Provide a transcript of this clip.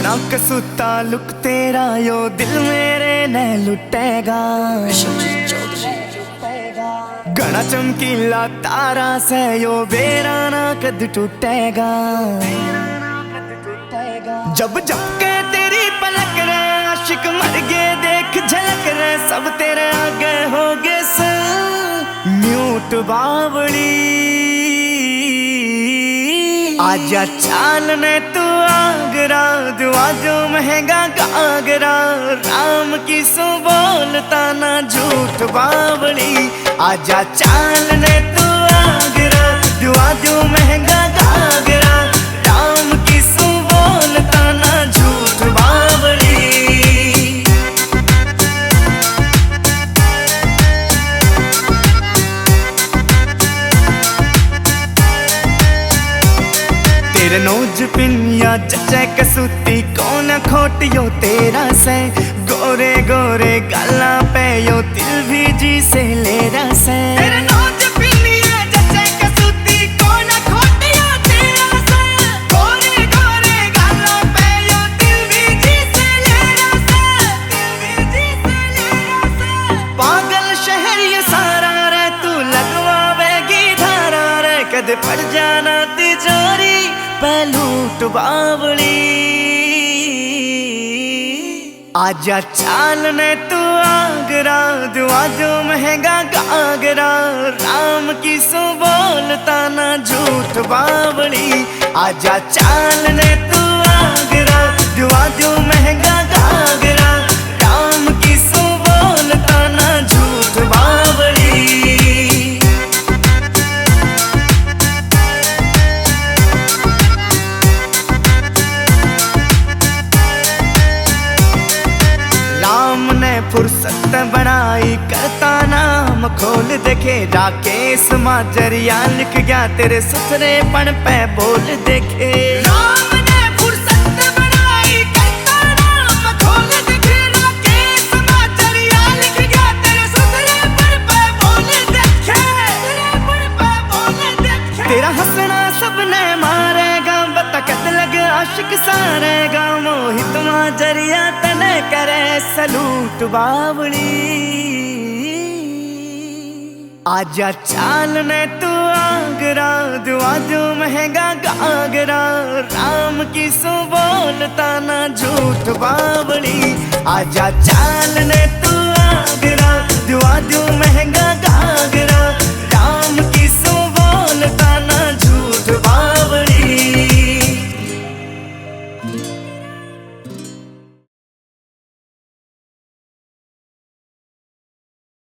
घना कसूता लुक तेरा यो दिल मेरे ने लुटेगा। घना चमकीला तारा से यो बेरा ना कद टूटेगा। जब जब के तेरी पलक रे आशिक मर गए देख झलक रे, सब तेरे आगे हो गए म्यूट बावड़ी। आजा चालने तू आगरा, दुआ जो महंगा गागरा, राम की सो बोलता ना झूठ बावड़ी। आजा चालने तू आगरा, दुआ जो महंगा गागरा, राम की सो बोलता ना झूठ बावड़ी। तेरे नोज पिनिया जचे कसूती कौन खोटियो तेरा से, गोरे गोरे गाला पे यो दिल भी जी से ले रसे। तेरे नोज पिनिया जचे कसूती कौन खोटियो तेरा से, गोरे गोरे गाला पे यो दिल भी जी से ले रसे, दिल भी जी से ले रसे। पागल शहर ये सारा रे तू लगवावेगी धारा रे, कद पड़ जाना तिजोरी लूट बावड़ी। आजा चालने तू आगरा, दुआ जो महंगा गागरा, राम की सो बोलता ना झूठ बावड़ी। आजा चालने तू आगरा, दुआ जो महंगा गागरा, राम की सो बोलता ना झूठ बावड़ी। फुर्सत बनाई करता नाम खोल देखे, राकेश माजरिया लिख गया तेरे ससुरेपन पे बोल देखे। राम ने फुर्सत बनाई करता नाम खोल देखे, राकेश माजरिया लिख गया तेरे ससुरेपन पे बोल देखे, ससुरेपन पे बोल देखे। तेरा हंसना सबने मारेगा, बता कद लगे आशिक सारेगा, मोहित माजरिया तने करे सलूट बावड़ी। आजा चालने तू आगरा, दुआ जो महंगा गागरा, राम की सो बोलता ना झूठ बावड़ी। आजा चालने तू आगरा, दुआ जो महंगा